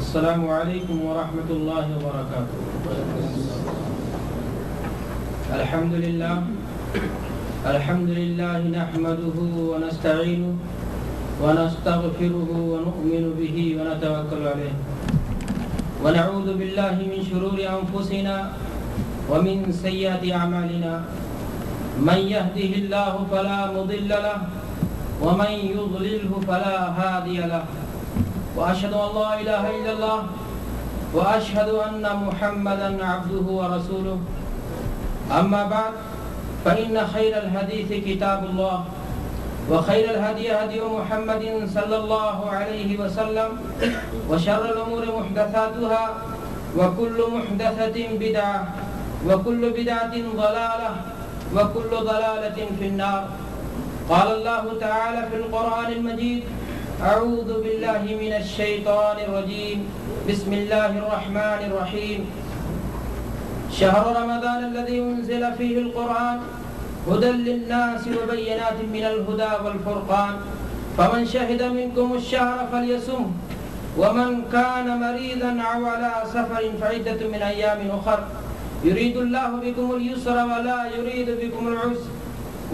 السلام علیکم ورحمۃ اللہ وبرکاتہ۔ الحمد للہ نحمده ونستعینه ونستغفره ونؤمن به ونتوکل علیہ ونعوذ باللہ من شرور انفسنا ومن سیئات اعمالنا من يهده الله فلا مضل له ومن يضلله فلا هادي له وأشهد أن لا إله إلا الله وأشهد أن محمدا عبده ورسوله أما بعد فإن خير الحديث كتاب الله وخير الهدي هدي محمد صلى الله عليه وسلم وشر الأمور محدثاتها وكل محدثة بدعة وكل بدعة ضلالة وكل ضلالة في النار. قال الله تعالى في القرآن المجيد: أعوذ بالله من الشيطان الرجيم بسم الله الرحمن الرحيم شهر رمضان الذي أنزل فيه القرآن هدى للناس وبينات من الهدى والفرقان فمن شهد منكم الشهر فليصمه ومن كان مريضا أو على سفر فعدة من أيام أخر يريد الله بكم اليسر ولا يريد بكم العسر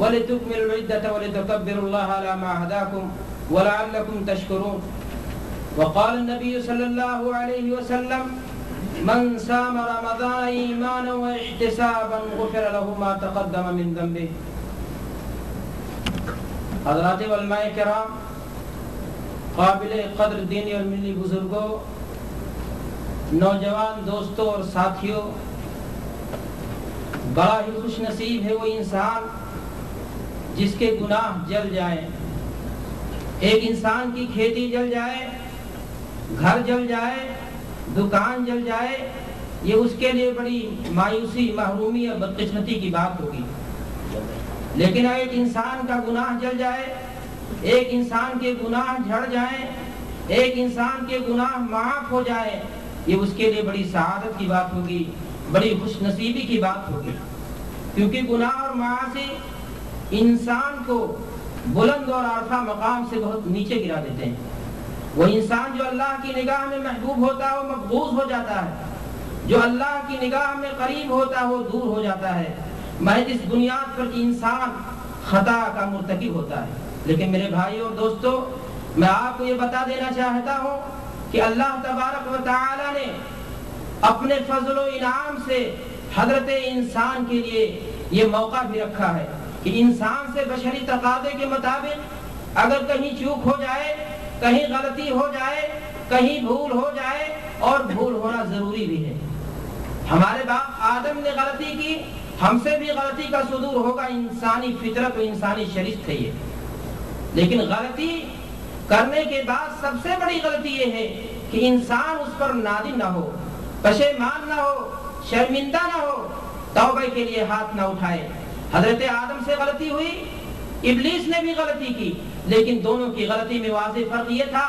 ولتكملوا العدة ولتكبروا الله على ما هداكم ولعلكم تشكرون. وقال النبي صلى الله عليه وسلم: من صام رمضان إيمانا واحتسابا غفر له ما تقدم من ذنبه. حضرات علماء کرام، قابل قدر دینی اور ملی بزرگوں، نوجوان دوستوں اور ساتھیوں، بڑا ہی خوش نصیب ہے وہ انسان جس کے گناہ جل جائیں۔ ایک انسان کی کھیتی جل جائے، گھر جل جائے، دکان جل جائے، یہ اس کے لیے بڑی مایوسی، محرومی اور بدقسمتی کی بات ہوگی۔ لیکن ایک انسان کا گناہ جل جائے، ایک انسان کے گناہ جھڑ جائیں، ایک انسان کے گناہ معاف ہو جائے، یہ اس کے لیے بڑی سعادت کی بات ہوگی، بڑی خوش نصیبی کی بات ہوگی۔ کیونکہ گناہ اور معاصی انسان کو بلند اور عارفہ مقام سے بہت نیچے گرا دیتے ہیں۔ وہ انسان جو اللہ کی نگاہ میں محبوب ہوتا ہے وہ مقبوض ہو جاتا ہے، جو اللہ کی نگاہ میں قریب ہوتا ہے وہ دور ہو جاتا ہے، محض اس بنیاد پر کہ انسان خطا کا مرتکب ہوتا ہے۔ لیکن میرے بھائیوں اور دوستوں، میں آپ کو یہ بتا دینا چاہتا ہوں کہ اللہ تبارک و تعالی نے اپنے فضل و انعام سے حضرت انسان کے لیے یہ موقع بھی رکھا ہے کہ انسان سے بشری تقاضے کے مطابق اگر کہیں چوک ہو جائے، کہیں غلطی ہو جائے، کہیں بھول ہو جائے، اور بھول ہونا ضروری بھی ہے۔ ہمارے باپ آدم نے غلطی کی، ہم سے بھی غلطی کا صدور ہوگا، انسانی فطرت و انسانی شریعت ہے یہ۔ لیکن غلطی کرنے کے بعد سب سے بڑی غلطی یہ ہے کہ انسان اس پر نادم نہ ہو، پشیمان نہ ہو، شرمندہ نہ ہو، توبہ کے لیے ہاتھ نہ اٹھائے۔ حضرت آدم سے غلطی ہوئی، ابلیس نے بھی غلطی کی، لیکن دونوں کی غلطی میں واضح فرق یہ تھا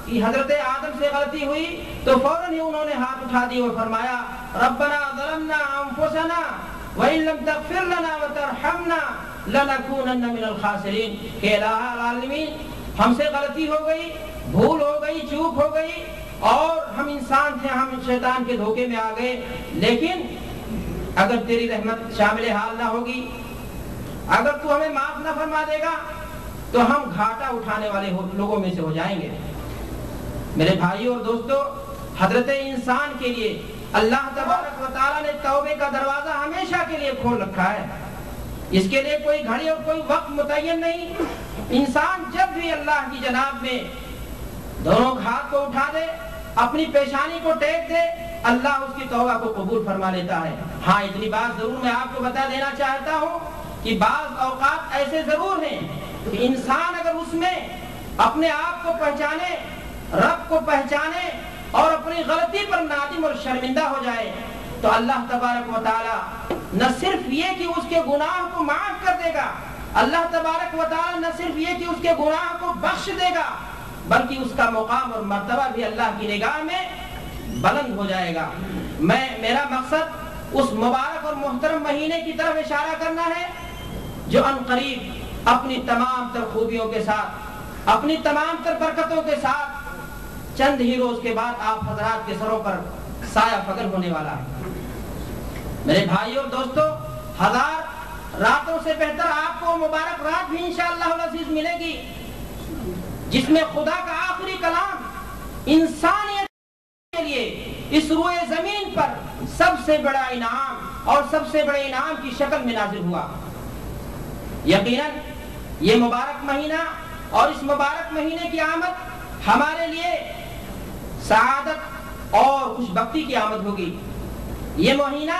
کہ حضرت آدم سے غلطی ہوئی تو فوراً ہی انہوں نے ہاتھ اٹھا دی اور فرمایا: ربنا ظلمنا انفسنا وان لم تغفر لنا وترحمنا لنكونن من الخاسرین، کہ الہ العالمین ہم سے غلطی ہو گئی، بھول ہو گئی، چوک ہو گئی، اور ہم انسان تھے، ہم شیطان کے دھوکے میں آ گئے، لیکن اگر تیری رحمت شامل حال نہ ہوگی، اگر تو ہمیں معاف نہ فرما دے گا تو ہم گھاٹا اٹھانے والے لوگوں میں سے ہو جائیں گے۔ میرے بھائیوں اور دوستوں، حضرت انسان کے لیے اللہ تبارک و تعالیٰ نے توبے کا دروازہ ہمیشہ کے لیے کھول رکھا ہے۔ اس کے لیے کوئی گھڑی اور کوئی وقت متعین نہیں۔ انسان جب بھی اللہ کی جناب میں دونوں ہاتھ کو اٹھا دے، اپنی پیشانی کو ٹیک دے، اللہ اس کی توبہ کو قبول فرما لیتا ہے۔ ہاں، اتنی بات ضرور میں آپ کو بتا دینا چاہتا ہوں کہ بعض اوقات ایسے ضرور ہیں کہ انسان اگر اس میں اپنے آپ کو پہچانے، رب کو پہچانے اور اپنی غلطی پر نادم اور شرمندہ ہو جائے تو اللہ تبارک و تعالی نہ صرف یہ کہ اس کے گناہ کو معاف کر دے گا، اللہ تبارک و تعالی نہ صرف یہ کہ اس کے گناہ کو بخش دے گا، بلکہ اس کا مقام اور مرتبہ بھی اللہ کی نگاہ میں بلند ہو جائے گا۔ میرا مقصد اس مبارک اور محترم مہینے کی طرف اشارہ کرنا ہے جو ان قریب اپنی تمام تر خوبیوں کے ساتھ، اپنی تمام تر برکتوں کے ساتھ چند ہی روز کے بعد آپ حضرات کے سروں پر سایہ فگن ہونے والا ہے۔ میرے بھائیوں اور دوستو، 1000 راتوں سے بہتر آپ کو مبارک رات بھی انشاءاللہ العزیز ملے گی، جس میں خدا کا آخری کلام انسانیت کے لیے اس روئے زمین پر سب سے بڑا انعام اور سب سے بڑے انعام کی شکل میں نازل ہوا۔ یقیناً یہ مبارک مہینہ اور اس مبارک مہینے کی آمد ہمارے لیے سعادت اور خوش بختی کی آمد ہوگی۔ یہ مہینہ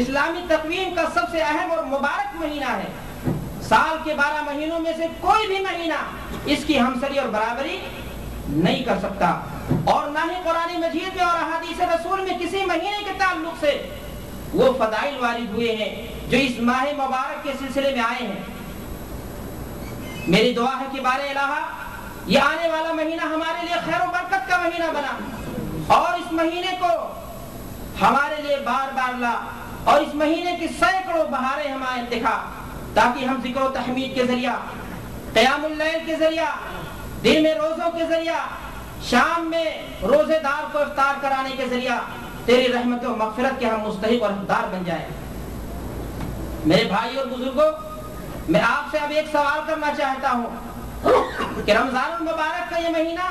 اسلامی تقویم کا سب سے اہم اور مبارک مہینہ ہے۔ سال کے 12 مہینوں میں سے کوئی بھی مہینہ اس کی ہمسری اور برابری نہیں کر سکتا، اور نہ ہی قرآن مجید میں اور احادیث رسول میں کسی مہینے کے تعلق سے وہ فضائل وارد ہوئے ہیں جو اس ماہ مبارک کے سلسلے میں آئے ہیں۔ میری دعا ہے کہ بار الہ یہ آنے والا مہینہ ہمارے لیے خیر و برکت کا مہینہ بنا، اور اس مہینے کو ہمارے لیے بار بار لا، اور اس مہینے کی سینکڑوں بہاریں ہمیں دکھا، تاکہ ہم ذکر و تحمید کے ذریعہ، قیام اللیل کے ذریعہ، دن میں روزوں کے ذریعہ، شام میں روزے دار کو افطار کرانے کے ذریعہ تیری رحمت و مغفرت کے ہم مستحق اور حقدار بن جائیں۔ میرے بھائی اور بزرگوں، میں آپ سے اب ایک سوال کرنا چاہتا ہوں کہ رمضان المبارک کا یہ مہینہ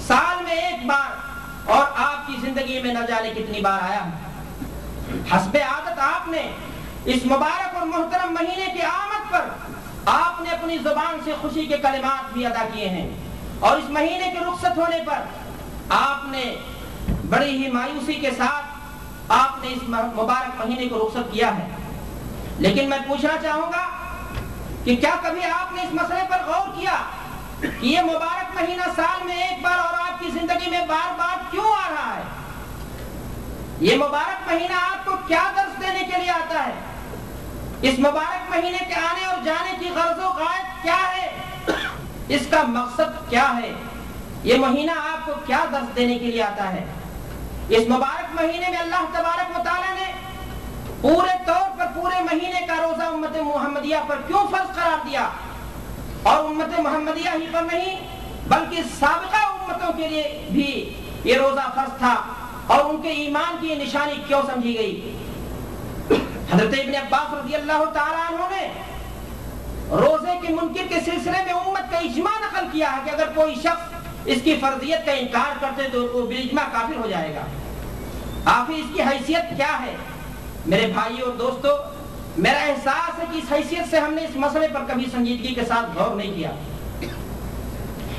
سال میں ایک بار اور آپ کی زندگی میں نہ جانے کتنی بار آیا ہے۔ حسب عادت آپ نے اس مبارک اور محترم مہینے کی آمد پر آپ نے اپنی زبان سے خوشی کے کلمات بھی ادا کیے ہیں، اور اس مہینے کے رخصت ہونے پر آپ نے بڑی ہی مایوسی کے ساتھ آپ نے اس مبارک مہینے کو رخصت کیا ہے۔ لیکن میں پوچھنا چاہوں گا کہ کیا کبھی آپ نے اس مسئلے پر غور کیا کہ یہ مبارک مہینہ سال میں ایک بار اور آپ کی زندگی میں بار بار کیوں آ رہا ہے؟ یہ مبارک مہینہ آپ کو کیا درس دینے کے لیے آتا ہے؟ اس مبارک مہینے کے آنے اور جانے کی غرض و غایت کیا ہے؟ اس کا مقصد کیا ہے؟ یہ مہینہ آپ کو کیا درس دینے کے لیے آتا ہے؟ اس مبارک مہینے میں اللہ تبارک و تعالیٰ نے پورے طور پر پورے مہینے کا روزہ امت محمدیہ پر کیوں فرض قرار دیا، اور امت محمدیہ ہی پر نہیں بلکہ سابقہ امتوں کے لیے بھی یہ روزہ فرض تھا، اور ان کے ایمان کی نشانی کیوں سمجھی گئی؟ حضرت ابن عباس رضی اللہ تعالیٰ عنہ نے روزے کے منکر کے سلسلے میں امت کا اجماع نقل کیا ہے کہ اگر کوئی شخص اس کی فرضیت کا انکار کرتے تو وہ بالاجماع کافر ہو جائے گا۔ آخر اس کی حیثیت کیا ہے؟ میرے بھائیوں اور دوستو، میرا احساس ہے کہ اس حیثیت سے ہم نے اس مسئلے پر کبھی سنجیدگی کے ساتھ غور نہیں کیا۔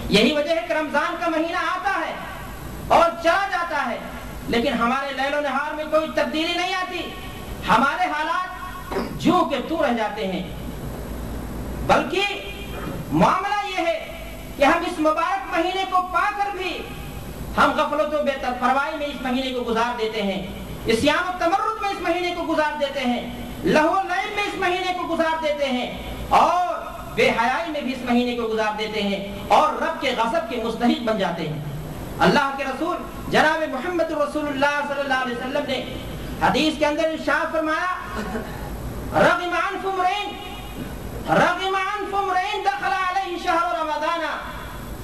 یہی وجہ ہے کہ رمضان کا مہینہ آتا ہے اور چلا جاتا ہے، لیکن ہمارے لیل و نہار میں کوئی تبدیلی نہیں آتی، ہمارے حالات جو کہ تو رہ جاتے ہیں۔ بلکہ معاملہ یہ ہے کہ ہم اس مبارک مہینے کو پا کر بھی ہم غفلت و بے پرواہی میں اس مہینے کو گزار دیتے ہیں، عصیان و تمرد میں اس مہینے کو گزار دیتے ہیں، لہو و لعب میں اس مہینے کو گزار دیتے ہیں، اور بے حیائی میں بھی اس مہینے کو گزار دیتے ہیں، اور رب کے غضب کے مستحق بن جاتے ہیں۔ اللہ کے رسول جناب محمد رسول اللہ صلی اللہ علیہ وسلم نے حدیث کے اندر ارشاد فرمایا، رغم عنف امرئ دخل علیہ شہر رمضان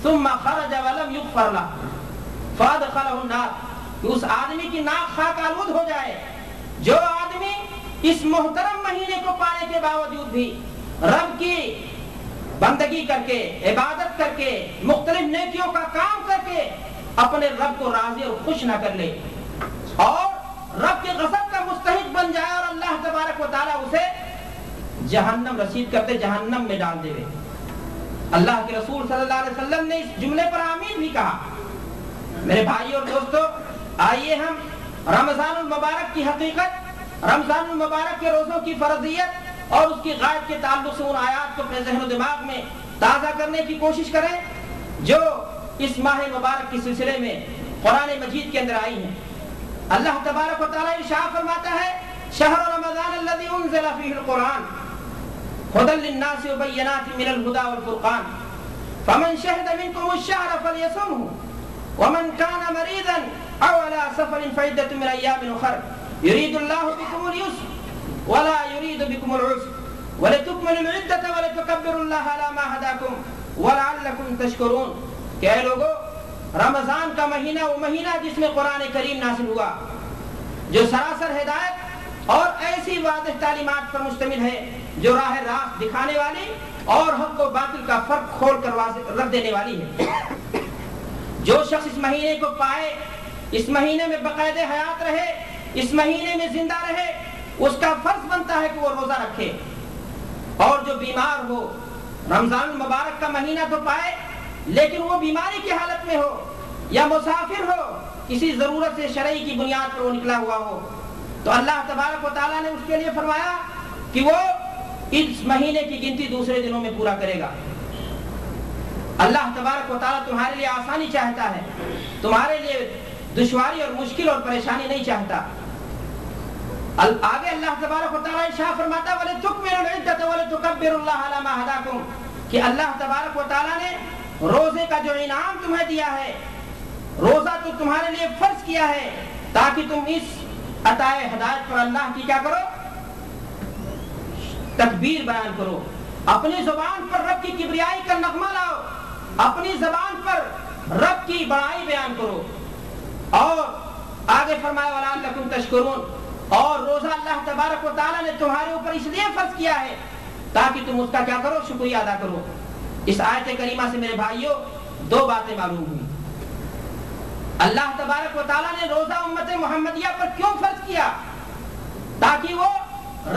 ثم خرج ولم یغفر له فادخلہ النار، کہ اس آدمی کی ناک خاک آلود ہو جائے جو آدمی اس محترم مہینے کو پانے کے باوجود بھی رب کی بندگی کر کے، عبادت کر کے، مختلف نیکیوں کا کام کر کے اپنے رب کو راضی اور خوش نہ کر لے، اور رب کے غضب کا مستحق بن جائے، اور اللہ تبارک و تعالیٰ اسے جہنم رسید کرتے جہنم میں ڈال دے۔ اللہ کے رسول صلی اللہ علیہ وسلم نے اس جملے پر آمین بھی کہا۔ میرے بھائی اور دوستو، آئیے ہم رمضان المبارک کی حقیقت، رمضان المبارک کے روزوں کی فرضیت اور اس کی غایت کے تعلق سے ان آیات کو اپنے ذہن و دماغ میں تازہ کرنے کی کوشش کریں جو اس ماہ مبارک کے سلسلے میں قرآن مجید کے اندر آئی ہیں۔ اللہ تبارک و تعالیٰ ارشاد فرماتا ہے، شہر رمضان الذی انزل فیہ القرآن ھدی للناس وبینات من الھدی والفرقان فمن شہد منکم الشہر فلیصمہ ومن کان مریضا او علی سفر فعدۃ من ایام اخر یرید اللہ بکم اليسر ولا یرید بکم العسر ولتکملوا العدۃ ولتکبروا اللہ علی ما ھداکم ولعلکم تشکرون۔ کہ اے لوگو، رمضان کا مہینہ وہ مہینہ جس میں قرآن کریم نازل ہوا، جو سراسر ہدایت اور ایسی واضح تعلیمات پر مشتمل ہے جو راہ راست دکھانے والی اور حق و باطل کا فرق کھول کر رکھ دینے والی ہے۔ جو شخص اس مہینے کو پائے، اس مہینے میں باقاعد حیات رہے، اس مہینے میں زندہ رہے، اس کا فرض بنتا ہے کہ وہ روزہ رکھے۔ اور جو بیمار ہو، رمضان المبارک کا مہینہ تو پائے لیکن وہ بیماری کی حالت میں ہو یا مسافر ہو، کسی ضرورت سے شرعی کی بنیاد پر وہ نکلا ہوا ہو، تو اللہ تبارک و تعالیٰ نے اس کے لیے فرمایا کہ وہ اس مہینے کی گنتی دوسرے دنوں میں پورا کرے گا۔ اللہ تبارک و تعالیٰ تمہارے لیے آسانی چاہتا ہے، تمہارے لیے دشواری اور مشکل اور پریشانی نہیں چاہتا۔ آگے اللہ تبارک و تعالیٰ ارشاد فرماتا وَلِتُكْمِلُوا الْعِدَّةَ وَلِتُكَبِّرُوا اللَّهَ عَلَى مَا هَدَاكُمْ، کہ اللہ تبارک و تعالیٰ نے روزے کا جو انعام تمہیں دیا ہے، روزہ تو تمہارے لیے فرض کیا ہے تاکہ تم اس عطائے ہدایت پر اللہ کی کیا کرو، تکبیر بیان کرو، اپنی زبان پر رب کی کبریائی کا نغمہ لاؤ، اپنی زبان پر رب کی بڑائی بیان کرو۔ اور آگے فرمایا وَلَعَلَّكُمْ تَشْكُرُونَ، اور روزہ اللہ تبارک و تعالیٰ نے تمہارے اوپر اس لیے فرض کیا ہے تاکہ تم اس کا کیا کرو، شکریہ ادا کرو۔ اس آیت کریمہ سے میرے بھائیوں دو باتیں معلوم ہوئی۔ اللہ تبارک و تعالیٰ نے روزہ امت محمدیہ پر کیوں فرض کیا؟ تاکہ وہ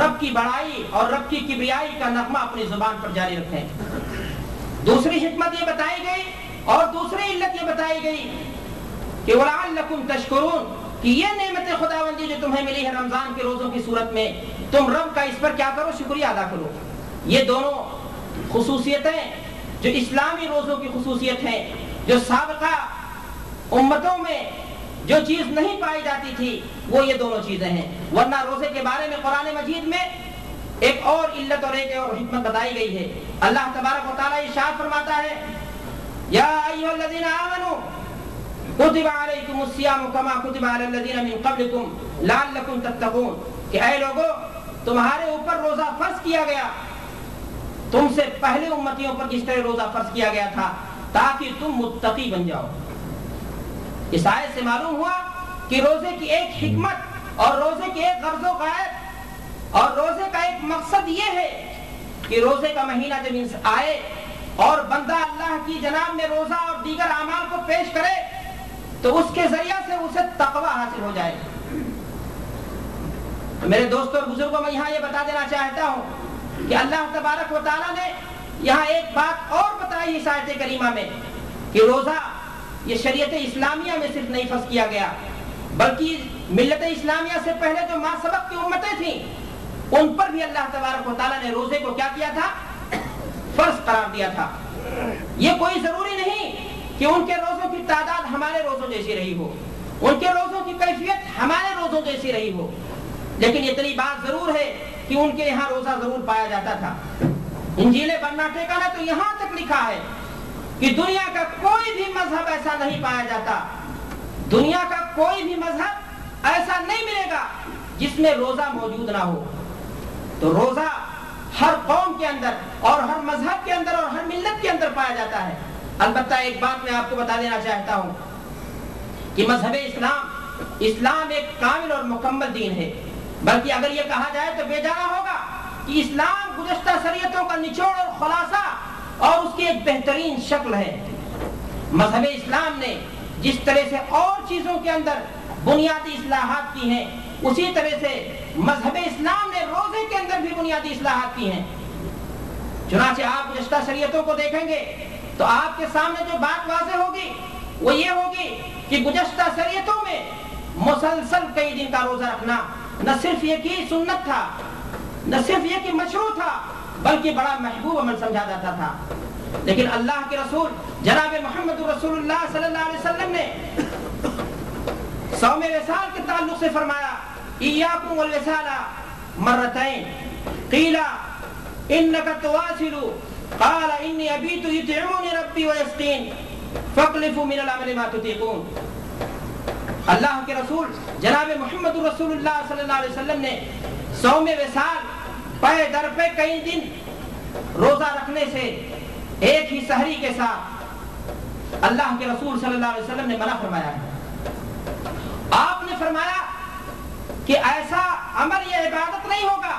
رب کی بڑائی اور رب کی کبریائی کا نغمہ اپنی زبان پر جاری رکھیں۔ دوسری حکمت یہ بتائی گئی اور دوسری علت یہ بتائی گئی کہ وَلَعَلَّكُمْ تَشْكُرُونَ، کہ یہ نعمت خداوندی جو تمہیں ملی ہے رمضان کے روزوں کی صورت میں، تم رب کا اس پر کیا کرو، شکریہ ادا کرو۔ یہ دونوں خصوصیتیں جو اسلامی روزوں کی خصوصیت ہیں، جو سابقہ امتوں میں جو چیز نہیں پائی جاتی تھی، وہ یہ دونوں چیزیں ہیں۔ ورنہ روزے کے بارے میں قرآن مجید میں ایک اور علت اور ایک اور حکمت بتائی گئی ہے۔ اللہ تبارک و تعالیٰ ارشاد فرماتا ہے یا ایھا الذین آمنوا کتب علیکم الصیام کما کتب علی الذین من قبلکم لعلکم تتقون، کہ اے لوگو تمہارے اوپر روزہ فرض کیا گیا تم سے پہلے امتیوں پر جس طرح روزہ فرض کیا گیا تھا تاکہ تم متقی بن جاؤ۔ اس آیت سے معلوم ہوا کہ روزے کی ایک حکمت اور روزے کی ایک غرض و غایت اور روزے کا ایک مقصد یہ ہے کہ روزے کا مہینہ جب آئے اور بندہ اللہ کی جناب میں روزہ اور دیگر اعمال کو پیش کرے تو اس کے ذریعہ سے اسے تقوی حاصل ہو جائے۔ میرے دوستوں اور بزرگوں میں یہاں یہ بتا دینا چاہتا ہوں کہ اللہ تبارک و تعالیٰ نے یہاں ایک بات اور بتائی اس آیت کریمہ میں کہ روزہ یہ شریعت اسلامیہ میں صرف نہیں فرض کیا گیا بلکہ ملت اسلامیہ سے پہلے جو ما سبق کی امتیں تھیں ان پر بھی اللہ تبارک و تعالیٰ نے روزے کو کیا کیا تھا، فرض قرار دیا تھا۔ یہ کوئی ضروری نہیں کہ ان کے روزوں کی تعداد ہمارے روزوں جیسی رہی ہو، ان کے روزوں کی کیفیت ہمارے روزوں جیسی رہی ہو، لیکن اتنی بات ضرور ہے کہ ان کے یہاں روزہ ضرور پایا جاتا تھا۔ انجیل برناٹے کا تو یہاں تک لکھا ہے کہ دنیا کا کوئی بھی مذہب ایسا نہیں پایا جاتا، دنیا کا کوئی بھی مذہب ایسا نہیں ملے گا جس میں روزہ موجود نہ ہو۔ تو روزہ ہر قوم کے اندر اور ہر مذہب کے اندر اور ہر ملت کے اندر پایا جاتا ہے۔ البتہ ایک بات میں آپ کو بتا دینا چاہتا ہوں کہ مذہب اسلام ایک کامل اور مکمل دین ہے، بلکہ اگر یہ کہا جائے تو بے جانا ہوگا کہ اسلام گزشتہ شریعتوں کا نچوڑ اور خلاصہ اور اس کی ایک بہترین شکل ہے۔ مذہب اسلام نے جس طرح سے اور چیزوں کے اندر بنیادی اصلاحات کی ہیں، اسی طرح سے مذہب اسلام نے روزے کے اندر بھی بنیادی اصلاحات کی ہیں۔ چنانچہ آپ گزشتہ شریعتوں کو دیکھیں گے تو آپ کے سامنے جو بات واضح ہوگی وہ یہ ہوگی کہ گزشتہ شریعتوں میں مسلسل کئی دن کا روزہ رکھنا نہ صرف یہ کہ سنت تھا، نہ صرف یہ کہ مشروع تھا، بلکہ بڑا محبوب عمل سمجھا جاتا تھا۔ لیکن اللہ کے رسول جناب محمد رسول اللہ صلی اللہ علیہ وسلم نے صوم وصال کے تعلق سے فرمایا ایاکم والوصال مرتين قیل انک تواصل قال انی ابیت یطعمنی ربی ویسقین فاخلفوا من العمل ما تطیقون۔ اللہ کے رسول جناب محمد رسول اللہ صلی اللہ علیہ وسلم نے صوم وصال پے در پہ کئی دن روزہ رکھنے سے ایک ہی سحری کے ساتھ اللہ کے رسول صلی اللہ علیہ وسلم نے منع فرمایا ہے۔ آپ نے فرمایا کہ ایسا عمل یہ عبادت نہیں ہوگا،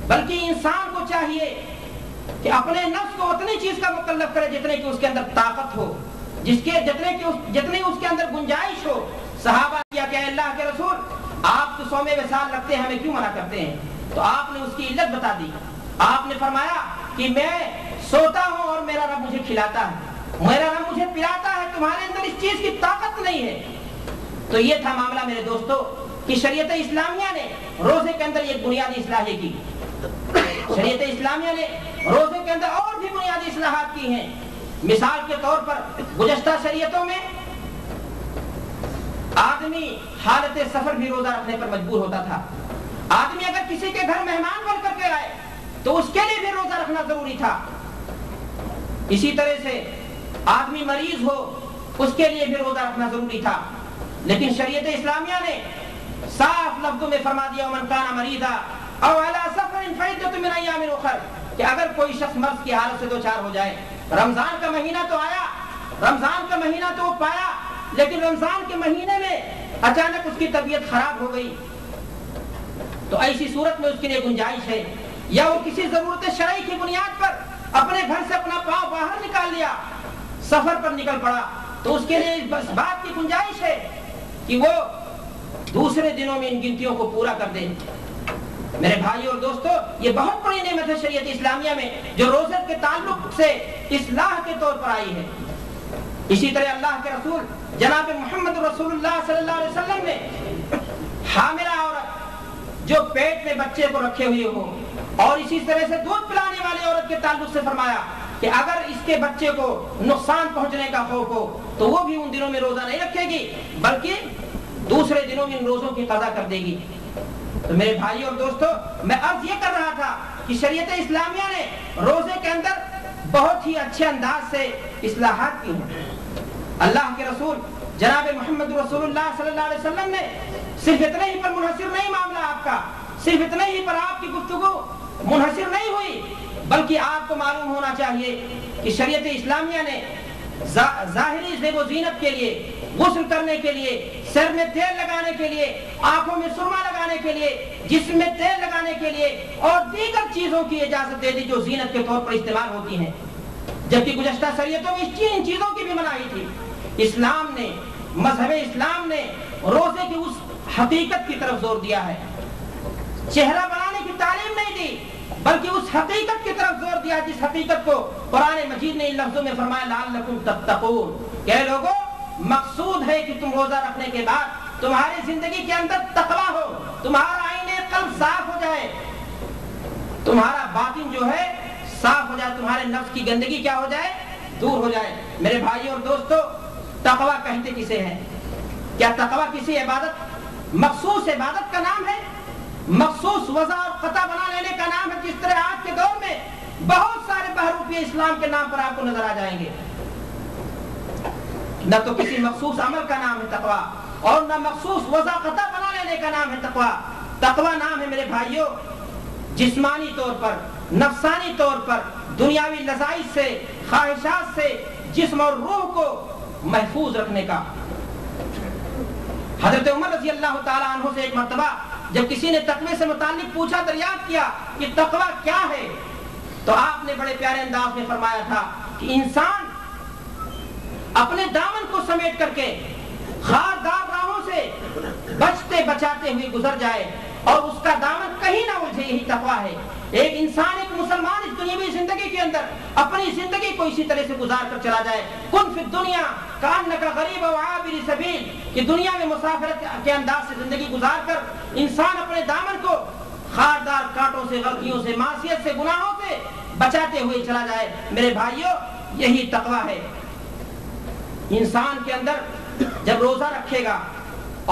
بلکہ انسان کو چاہیے کہ اپنے نفس کو اتنی چیز کا مکلف کرے جتنے کہ اس کے اندر طاقت ہو، جتنی اس کے اندر گنجائش ہو۔ صحابہ کیا کہ اللہ کے رسول آپ تو صوم وصال رکھتے ہیں، ہمیں کیوں منع کرتے ہیں؟ تو آپ نے اس کی علت بتا دی۔ آپ نے فرمایا کہ میں سوتا ہوں اور میرا رب مجھے کھلاتا ہے، میرا رب مجھے پلاتا ہے، تمہارے اندر اس چیز کی طاقت نہیں ہے۔ تو یہ تھا معاملہ میرے دوستو کہ شریعت اسلامیہ نے روزے کے اندر ایک بنیادی اصلاح کی۔ شریعت اسلامیہ نے روزے کے اندر اور بھی بنیادی اصلاحات کی ہیں۔ مثال کے طور پر گزشتہ شریعتوں میں آدمی حالت سفر بھی روزہ رکھنے پر مجبور ہوتا تھا۔ آدمی اگر کسی کے گھر مہمان بن کر کے آئے تو اس کے لیے بھی روزہ رکھنا ضروری تھا۔ اسی طرح سے آدمی مریض ہو اس کے لیے بھی روزہ رکھنا ضروری تھا، لیکن شریعت اسلامیہ نے صاف لفظوں میں فرما دیا ومن کان مریضا او علی سفر فعدۃ من ایام اخر، کہ اگر کوئی شخص مرض کی حالت سے دوچار ہو جائے، رمضان کا مہینہ تو آیا، رمضان کا مہینہ تو وہ پایا، لیکن رمضان کے مہینے میں اچانک اس کی طبیعت خراب ہو گئی، تو ایسی صورت میں اس کے لیے گنجائش ہے، یا وہ کسی ضرورت شرعی کی بنیاد پر اپنے گھر سے اپنا پاؤں باہر نکال لیا، سفر پر نکل پڑا، تو اس کے لیے اس بات کی گنجائش ہے کہ وہ دوسرے دنوں میں ان گنتیوں کو پورا کر دے۔ میرے بھائی اور دوستو، یہ بہت بڑی نعمت ہے شریعت اسلامیہ میں جو روزے کے تعلق سے اصلاح کے طور پر آئی ہے۔ اسی طرح اللہ کے رسول جناب محمد رسول اللہ صلی اللہ علیہ وسلم نے حاملہ عورت جو پیٹ میں بچے کو رکھے ہوئے ہو اور اسی طرح سے دودھ پلانے والی عورت کے تعلق سے فرمایا کہ اگر اس کے بچے کو نقصان پہنچنے کا خوف ہو تو وہ بھی ان دنوں میں روزہ نہیں رکھے گی، بلکہ دوسرے دنوں میں ان روزوں کی قضا کر دے گی۔ تو میرے بھائی اور دوستو، میں عرض یہ کر رہا تھا کہ شریعت اسلامیہ نے روزے کے اندر بہت ہی اچھے انداز سے اصلاحات کی ہیں۔ اللہ کے رسول جناب محمد رسول اللہ صلی اللہ علیہ وسلم نے صرف اتنے ہی پر منحصر نہیں معاملہ آپ کا، صرف اتنے ہی پر آپ کی گفتگو منحصر نہیں ہوئی، بلکہ آپ کو معلوم ہونا چاہیے کہ شریعت اسلامیہ نے ظاہری زیب و زینت کے لیے، غسل کرنے کے لیے، سر میں تیل لگانے کے لیے، آنکھوں میں سرما لگانے کے لیے، جسم میں تیل لگانے کے لیے اور دیگر چیزوں کی اجازت دے دی جو زینت کے طور پر استعمال ہوتی ہیں، جبکہ گزشتہ شریعتوں میں ان چیزوں کی بھی مناہی تھی۔ اسلام نے، مذہب اسلام نے روزے کی اس حقیقت کی طرف زور دیا ہے، چہرہ بنانے کی تعلیم نہیں دی، بلکہ اس حقیقت کی طرف زور دیا جس حقیقت کو قرآن مجید نے ان لفظوں میں فرمایا لعلکم تتقون، کہ لوگوں مقصود ہے کہ تم روزہ رکھنے کے بعد تمہاری زندگی کے اندر تقویٰ ہو، تمہارا آئینہ قلب صاف ہو جائے، تمہارا باطن جو ہے صاف ہو جائے، تمہارے نفس کی گندگی کیا ہو جائے، دور ہو جائے۔ میرے بھائی اور دوستو، تقویٰ کہتے کسے ہیں؟ کیا تقویٰ کسی عبادت، مخصوص عبادت کا نام ہے؟ مخصوص وضع اور قطع بنا لینے کا نام ہے؟ جس طرح آج کے دور میں بہت سارے بہروپیے اسلام کے نام پر آپ کو نظر آ جائیں گے۔ نہ تو کسی مخصوص عمل کا نام ہے تقویٰ، اور نہ مخصوص وضع قطع بنا لینے کا نام ہے تقویٰ۔ تقویٰ نام ہے میرے بھائیوں جسمانی طور پر، نفسانی طور پر، دنیاوی لذائذ سے، خواہشات سے جسم اور روح کو محفوظ رکھنے کا۔ حضرت عمر رضی اللہ تعالیٰ عنہ سے ایک مرتبہ جب کسی نے تقوی سے متعلق پوچھا، دریافت کیا کہ تقوی کیا ہے، تو آپ نے بڑے پیارے انداز میں فرمایا تھا کہ انسان اپنے دامن کو سمیٹ کر کے خاردار راہوں سے بچتے بچاتے ہوئے گزر جائے اور اس کا دامن کہیں نہ الجھے، یہی تقویٰ ہے۔ ایک انسان، ایک مسلمان اس دنیاوی زندگی کے اندر اپنی زندگی کو اسی طرح سے گزار کر چلا جائے، کن فی الدنیا کانک غریب و عابر سبیل، کہ دنیا میں مسافرت کے انداز سے زندگی گزار کر انسان اپنے دامن کو خاردار کانٹوں سے، غلطیوں سے، معصیت سے، گناہوں سے بچاتے ہوئے چلا جائے۔ میرے بھائیوں، یہی تقویٰ ہے۔ انسان کے اندر جب روزہ رکھے گا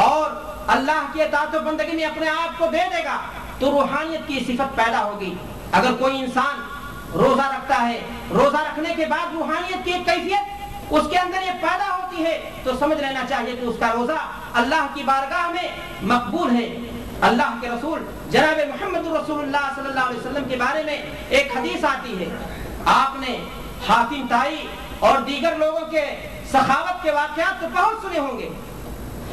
اور اللہ کی اطاعت و بندگی میں اپنے آپ کو دے دے گا تو روحانیت کی صفت پیدا ہوگی۔ اگر کوئی انسان روزہ رکھتا ہے، روزہ رکھنے کے بعد روحانیت کی ایک کیفیت اس کے اندر یہ پیدا ہوتی ہے تو سمجھ لینا چاہیے کہ اس کا روزہ اللہ کی بارگاہ میں مقبول ہے۔ اللہ کے رسول جناب محمد رسول اللہ صلی اللہ علیہ وسلم کے بارے میں ایک حدیث آتی ہے، آپ نے حاتم طائی اور دیگر لوگوں کے سخاوت کے واقعات تو بہت سنے ہوں گے،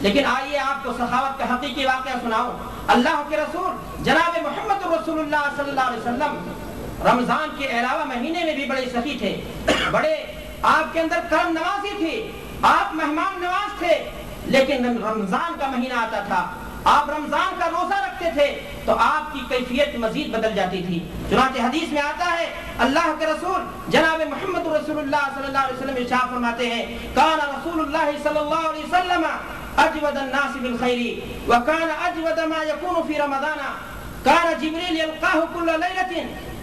لیکن آئیے آپ کو سخاوت کا حقیقی واقعہ سناؤں۔ اللہ کے رسول جناب محمد رسول اللہ صلی اللہ علیہ وسلم رمضان کے علاوہ مہینے میں بھی بڑے سخی تھے، بڑے آپ کے اندر کرم نوازی تھی، آپ مہمان نواز تھے، لیکن رمضان کا مہینہ آتا تھا، آپ رمضان کا روزہ رکھتے تھے تو آپ کی کیفیت مزید بدل جاتی تھی۔ چنانچہ حدیث میں آتا ہے اللہ کے رسول جناب محمد رسول اللہ صلی اللہ علیہ وسلم ارشاد فرماتے ہیں کان رسول اللہ صلی اللہ علیہ وسلم اجود الناس بالخير وكان اجود ما يكون في رمضان كان جبريل يلقاه كل ليلة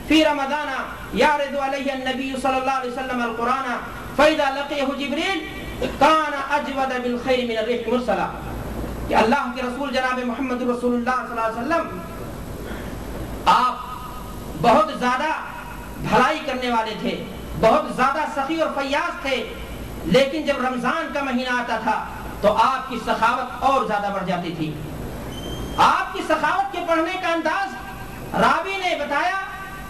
في رمضان يعرض عليه النبي صلى الله عليه وسلم القرآن فإذا لقيه جبريل كان اجود بالخير من الريح المرسلة۔ کہ اللہ کے رسول جناب محمد رسول اللہ صلی اللہ علیہ وسلم آپ بہت زیادہ بھلائی کرنے والے تھے، بہت زیادہ سخی اور فیاض تھے، لیکن جب رمضان کا مہینہ آتا تھا تو آپ کی سخاوت اور زیادہ بڑھ جاتی تھی۔ آپ کی سخاوت کے پڑھنے کا انداز راوی نے بتایا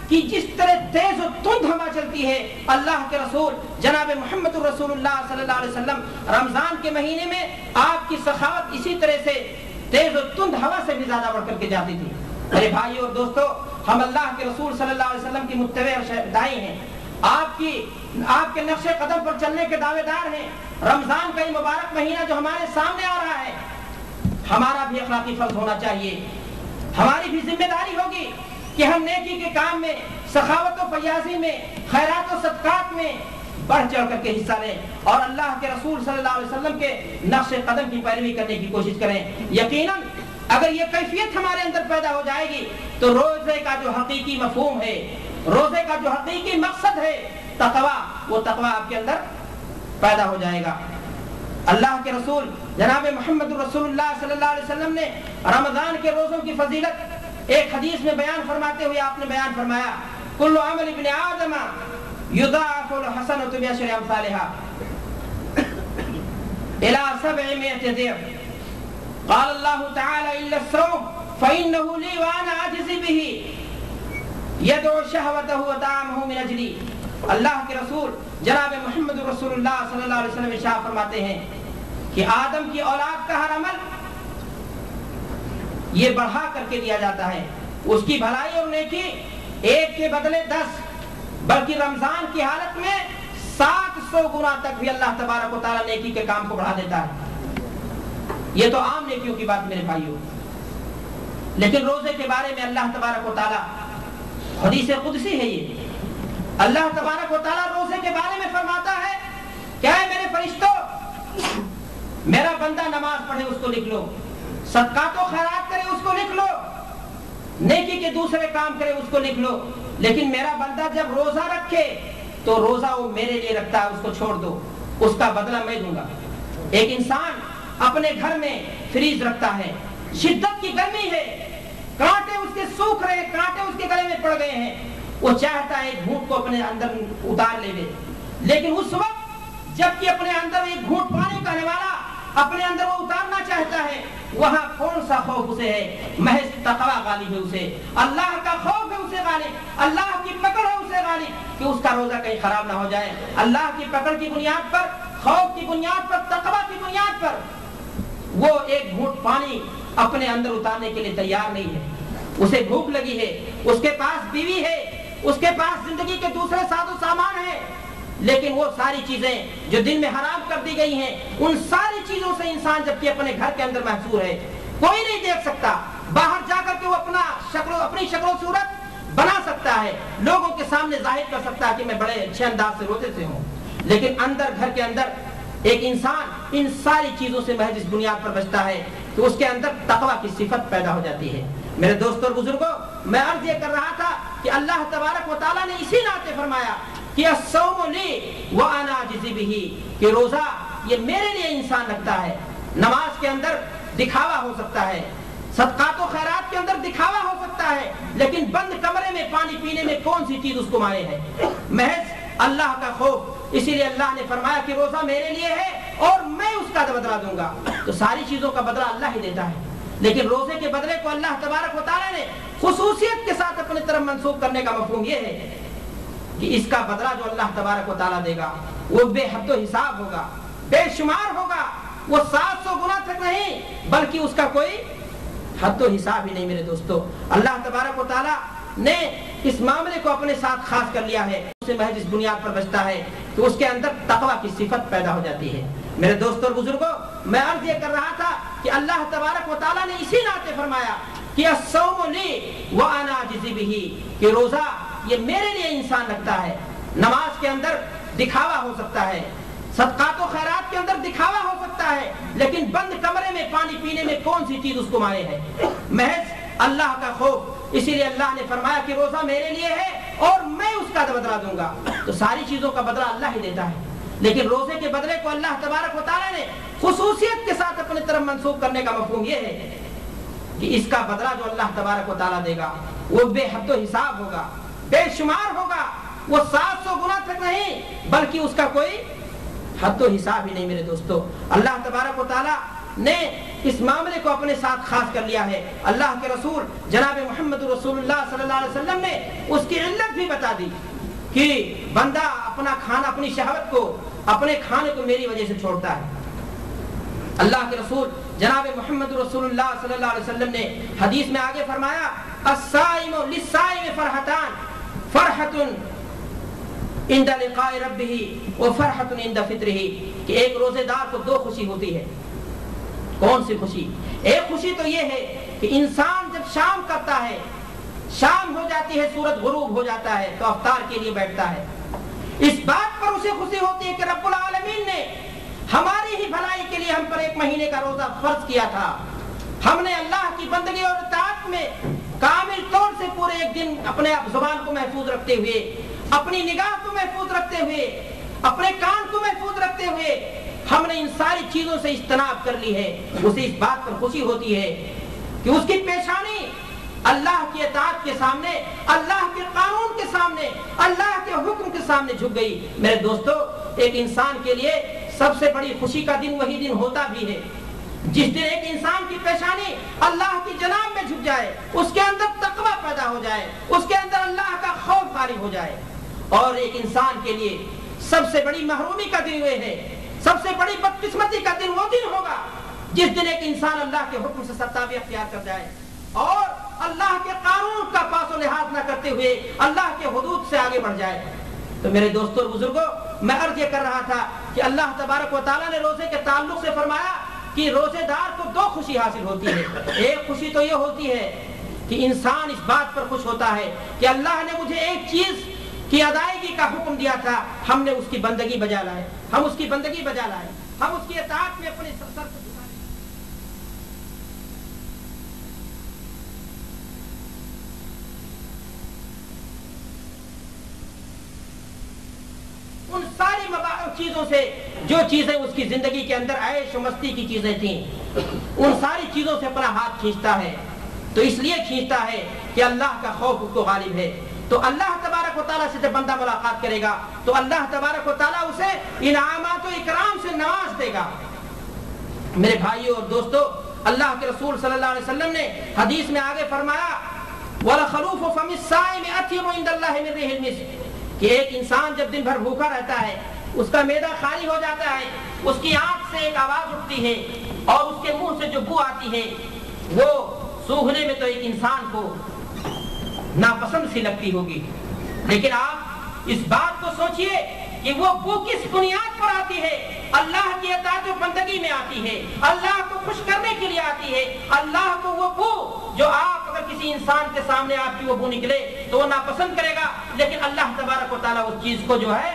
کہ جس طرح تیز و تند ہوا چلتی ہے، اللہ کے رسول جناب محمد رسول اللہ صلی اللہ علیہ وسلم رمضان کے مہینے میں آپ کی سخاوت اسی طرح سے تیز و تند ہوا سے بھی زیادہ بڑھ کر کے جاتی تھی۔ میرے بھائی اور دوستو، ہم اللہ کے رسول صلی اللہ علیہ وسلم کی متبع اور دائی ہیں، آپ کے نقش قدم پر چلنے کے دعوے دار ہیں۔ رمضان کا یہ مبارک مہینہ جو ہمارے سامنے آ رہا ہے، ہمارا بھی اخلاقی فرض ہونا چاہیے، ہماری بھی ذمہ داری ہوگی کہ ہم نیکی کے کام میں، سخاوت و فیاضی میں، خیرات و صدقات میں بڑھ چڑھ کر کے حصہ لیں اور اللہ کے رسول صلی اللہ علیہ وسلم کے نقش قدم کی پیروی کرنے کی کوشش کریں۔ یقیناً اگر یہ کیفیت ہمارے اندر پیدا ہو جائے گی تو روزے کا جو حقیقی مفہوم ہے، روزے کا جو حقیقی مقصد ہے تقویٰ، وہ تقویٰ آپ کے اندر پیدا ہو جائے گا۔ اللہ کے رسول جناب محمد رسول اللہ صلی اللہ علیہ وسلم نے رمضان کے روزوں کی فضیلت ایک حدیث میں بیان فرماتے ہوئے آپ نے بیان فرمایا کل عمل ابن آدم یضاعف الحسنۃ بعشر امثالها الى 700 ضعف قال الله تعالى الا الصوم فانه لي وانا اجزي به يدعو شهوته وطعامه من اجلي۔ اللہ کے رسول جناب محمد رسول اللہ صلی اللہ علیہ وسلم ارشاد فرماتے ہیں کہ آدم کی اولاد کا ہر عمل یہ بڑھا کر کے دیا جاتا ہے، اس کی بھلائی اور نیکی ایک کے بدلے 10، بلکہ رمضان کی حالت میں 700 گنا تک بھی اللہ تبارک و تعالیٰ نیکی کے کام کو بڑھا دیتا ہے۔ یہ تو عام نیکیوں کی بات میرے بھائیوں، لیکن روزے کے بارے میں اللہ تبارک و تعالیٰ حدیث قدسی ہے، یہ اللہ تبارک و تعالیٰ روزے کے بارے میں فرماتا ہے کہ اے میرے فرشتوں، میرا بندہ نماز پڑھے اس کو لکھ لو، صدقات و خیرات کرے اس کو لکھ لو، نیکی کے دوسرے کام کرے اس کو لکھ لو، لیکن میرا بندہ جب روزہ رکھے تو روزہ وہ میرے لیے رکھتا ہے، اس کو چھوڑ دو، اس کا بدلہ میں دوں گا۔ ایک انسان اپنے گھر میں فریز رکھتا ہے، شدت کی گرمی ہے، کانٹے اس کے سوکھ رہے ہیں، کانٹے اس کے گلے میں پڑ گئے ہیں، وہ چاہتا ہے ایک گھونٹ کو اپنے اندر اتار لے لے، لیکن اس وقت جب کہ اپنے اندر ایک گھونٹ پانی کا نوالا اپنے اندر وہ اتارنا چاہتا ہے، وہاں کون سا خوف اسے ہے؟ محض تقویٰ غالب ہے اسے، اللہ کا خوف ہے اسے غالب، اللہ کی پکڑ ہے اسے غالب کہ اس کا روزہ کہیں خراب نہ ہو جائے۔ اللہ کی پکڑ کی بنیاد پر، خوف کی بنیاد پر، تقویٰ کی بنیاد پر وہ ایک گھونٹ پانی اپنے اندر اتارنے کے لیے تیار نہیں ہے، اسے بھوک لگی ہے، اس کے پاس بیوی ہے، اس کے پاس زندگی کے دوسرے ساز و سامان ہیں، لیکن وہ ساری چیزیں جو دن میں حرام کر دی گئی ہیں، ان ساری چیزوں سے انسان جبکہ اپنے گھر کے اندر محصور ہے، کوئی نہیں دیکھ سکتا، باہر جا کر کے وہ اپنی شکل و صورت بنا سکتا ہے، لوگوں کے سامنے ظاہر کر سکتا ہے کہ میں بڑے اچھے انداز سے روزے سے ہوں، لیکن اندر گھر کے اندر ایک انسان ان ساری چیزوں سے محض اس بنیاد پر بچتا ہے کہ اس کے اندر تقویٰ کی صفت پیدا ہو جاتی ہے۔ میرے دوستوں اور بزرگوں، میں عرض یہ کر رہا تھا کہ اللہ تبارک و تعالیٰ نے اسی ناطے فرمایا کہ الصوم لی وانا اجزی بہ، کہ روزہ یہ میرے لیے انسان رکھتا ہے۔ نماز کے اندر دکھاوا ہو سکتا ہے، صدقات و خیرات کے اندر دکھاوا ہو سکتا ہے، لیکن بند کمرے میں پانی پینے میں کون سی چیز اس کو مانے ہے؟ محض اللہ کا خوف۔ اسی لیے اللہ نے فرمایا کہ روزہ میرے لیے ہے اور میں اس کا بدلہ دوں گا، تو ساری چیزوں کا بدلہ اللہ ہی دیتا ہے، لیکن روزے کے بدلے کو اللہ تبارک و تعالیٰ نے خصوصیت کے ساتھ اپنی طرف منسوخ کرنے کا مفہوم یہ ہے کہ اس کا بدلہ جو اللہ تبارک و تعالیٰ دے گا وہ بے حد و حساب ہوگا، بے شمار ہوگا، وہ 700 گنا تک نہیں بلکہ اس کا کوئی حد و حساب ہی نہیں میرے دوستو۔ اللہ تبارک و تعالیٰ نے اس معاملے کو اپنے ساتھ خاص کر لیا ہے، اسے محض اس بنیاد پر بچتا ہے کہ اس کے اندر تقویٰ کی صفت پیدا ہو جاتی ہے۔ میرے دوستوں اور بزرگوں، میں عرض یہ کر رہا تھا کہ اللہ تبارک و تعالیٰ نے اسی ناطے فرمایا کہ الصوم لی وانا اجزی بہ، کہ روزہ یہ میرے لیے انسان رکھتا ہے۔ نماز کے اندر دکھاوا ہو سکتا ہے، صدقات و خیرات کے اندر دکھاوا ہو سکتا ہے، لیکن بند کمرے میں پانی پینے میں کون سی چیز اس کو مانے ہے؟ محض اللہ کا خوف۔ اسی لیے اللہ نے فرمایا کہ روزہ میرے لیے ہے اور میں اس کا بدلہ دوں گا۔ تو ساری چیزوں کا بدلہ اللہ ہی دیتا ہے، لیکن روزے کے بدلے کو اللہ تبارک و تعالیٰ نے خصوصیت کے ساتھ اپنے طرف منسوخ کرنے کا مفہوم یہ ہے کہ اس کا بدلہ جو اللہ تبارک و تعالیٰ دے گا وہ بے حد و حساب ہوگا، بے شمار ہوگا، وہ 700 گنا تک نہیں بلکہ اس کا کوئی حد و حساب ہی نہیں میرے دوستو۔ اللہ تبارک و تعالیٰ نے اس معاملے کو اپنے ساتھ خاص کر لیا ہے۔ اللہ کے رسول جناب محمد رسول اللہ صلی اللہ علیہ وسلم نے اس کی علت بھی بتا دی کہ بندہ اپنا کھانا، اپنی شہوت کو، اپنے کھانے کو میری وجہ سے چھوڑتا ہے۔ اللہ کے رسول جناب محمد رسول اللہ صلی اللہ علیہ وسلم نے حدیث میں آگے فرمایا الصائم للصائم فرحتان، فرحت عند لقاء ربہ وفرحت عند فطرہ، کہ ایک روزے دار کو دو خوشی ہوتی ہے۔ کون سی خوشی؟ ایک خوشی تو یہ ہے کہ انسان جب شام کرتا ہے، شام ہو جاتی ہے، سورج غروب ہو جاتا ہے تو افطار کے لیے بیٹھتا ہے، اس بات پر اسے خوشی ہوتی ہے کہ رب العالمین نے ہماری ہی بھلائی کے لیے ہم پر ایک مہینے کا روزہ فرض کیا تھا۔ ہم نے اللہ کی بندگی اور اطاعت میں کامل طور سے پورے ایک دن اپنے زبان کو محفوظ رکھتے ہوئے، اپنی نگاہ کو محفوظ رکھتے ہوئے، اپنے کان کو محفوظ رکھتے ہوئے ہم نے ان ساری چیزوں سے اجتناب کر لی ہے۔ اسے اس بات پر خوشی ہوتی ہے کہ اس کی پیشانی اللہ کی اطاعت کے سامنے، اللہ کے قانون کے سامنے، اللہ کے حکم کے سامنے جھک گئی۔ میرے دوستو، ایک انسان کے لیے سب سے بڑی خوشی کا دن وہی دن ہوتا بھی ہے جس دن ایک انسان کی پیشانی اللہ کی جناب میں جھک جائے، اس کے اندر تقویٰ پیدا ہو جائے، اس کے اندر اللہ کا خوف غالب ہو جائے۔ اور ایک انسان کے لیے سب سے بڑی محرومی کا دن وہ ہے، سب سے بڑی بدقسمتی کا دن وہ دن ہوگا جس دن ایک انسان اللہ کے حکم سے سرتابی اختیار کر جائے اور اللہ کے قانون کا پاس و لحاظ نہ کرتے ہوئے اللہ کے حدود سے آگے بڑھ جائے۔ تو میرے دوستوں اور بزرگوں، میں عرض یہ کر رہا تھا کہ اللہ تبارک و تعالیٰ نے روزے کے تعلق سے فرمایا کہ روزے دار کو دو خوشی حاصل ہوتی ہے۔ ایک خوشی تو یہ ہوتی ہے کہ انسان اس بات پر خوش ہوتا ہے کہ اللہ نے مجھے ایک چیز کی ادائیگی کا حکم دیا تھا، ہم نے اس کی بندگی بجا لائے، ہم اس کی بندگی بجا لائے، ہم اس کی اطاعت میں اپنے سر کو جھکائے۔ ان ساری چیزوں سے جو چیزیں اس کی زندگی کے اندر عیش و مستی کی چیزیں تھیں، ان ساری چیزوں سے اپنا ہاتھ کھینچتا ہے۔ تو اس لیے کھینچتا ہے کہ اللہ کا خوف اس کو غالب ہے۔ تو اللہ تبارک و تعالیٰ سے جب بندہ ملاقات کرے گا تو اللہ تبارک و تعالیٰ اسے انعامات و اکرام سے نواز دے گا۔ میرے بھائیوں اور دوستو، اللہ کے رسول صلی اللہ علیہ وسلم نے حدیث میں آگے فرمایا وَلَخَلُوفُ فَمِ الصَّائِمِ أَطْيَبُ عِندَ اللَّهِ مِن رِيحِ الْمِسْكِ، کہ ایک انسان جب دن بھر بھوکا رہتا ہے، اس کا معدہ خالی ہو جاتا ہے، اس کی آنکھ سے ایک آواز اٹھتی ہے اور اس کے منہ سے جو بو آتی ہے وہ سونگھنے میں تو ایک انسان کو ناپسند سی لگتی ہوگی، لیکن آپ اس بات کو سوچئے کہ وہ بو کس بنیاد پر آتی ہے؟ اللہ کی اطاعت و بندگی میں آتی ہے، اللہ کو خوش کرنے کے لیے آتی ہے۔ اللہ کو وہ بو جو آپ اگر کسی انسان کے سامنے آپ کی وہ بو نکلے تو وہ ناپسند کرے گا، لیکن اللہ تبارک و تعالیٰ اس چیز کو جو ہے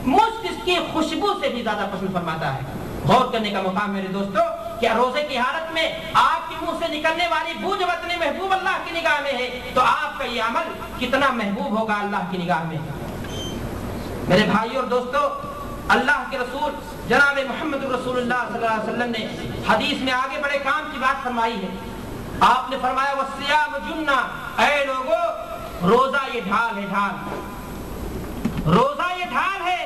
مجھ اس کی خوشبو سے بھی زیادہ پسند فرماتا ہے۔ غور کرنے کا مقام میرے دوستو، کیا روزے کی حالت میں آپ کے منہ سے نکلنے والی بو جب اتنے محبوب اللہ کی نگاہ میں ہے تو آپ کا یہ عمل کتنا محبوب ہوگا اللہ کی نگاہ میں۔ میرے بھائیوں اور دوستو، اللہ کے رسول جناب محمد رسول اللہ صلی اللہ علیہ وسلم نے حدیث میں آگے بڑے کام کی بات فرمائی ہے۔ آپ نے فرمایا وَالصِّيَامُ جُنَّةٌ، اے لوگو روزہ یہ ڈھال ہے، ڈھال، روزہ یہ ڈھال ہے،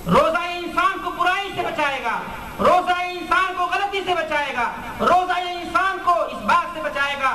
روزہ انسان کو برائی سے بچائے گا، روزہ انسان کو غلطی سے بچائے گا، روزہ انسان کو اس بات سے بچائے گا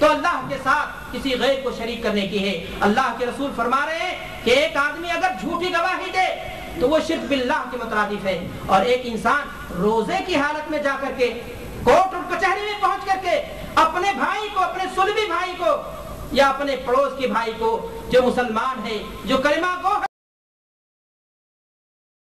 تو اللہ کے ساتھ کسی غیر کو شریک کرنے کی ہے۔ اللہ کے رسول فرما رہے ہیں کہ ایک آدمی اگر جھوٹی گواہی دے تو وہ شرک باللہ کے مترادف ہے، اور ایک انسان روزے کی حالت میں جا کر کے کورٹ اور کچہری میں پہنچ کر کے اپنے بھائی کو، اپنے صلبی بھائی کو یا اپنے پڑوس کے بھائی کو جو مسلمان ہے، جو کلمہ گو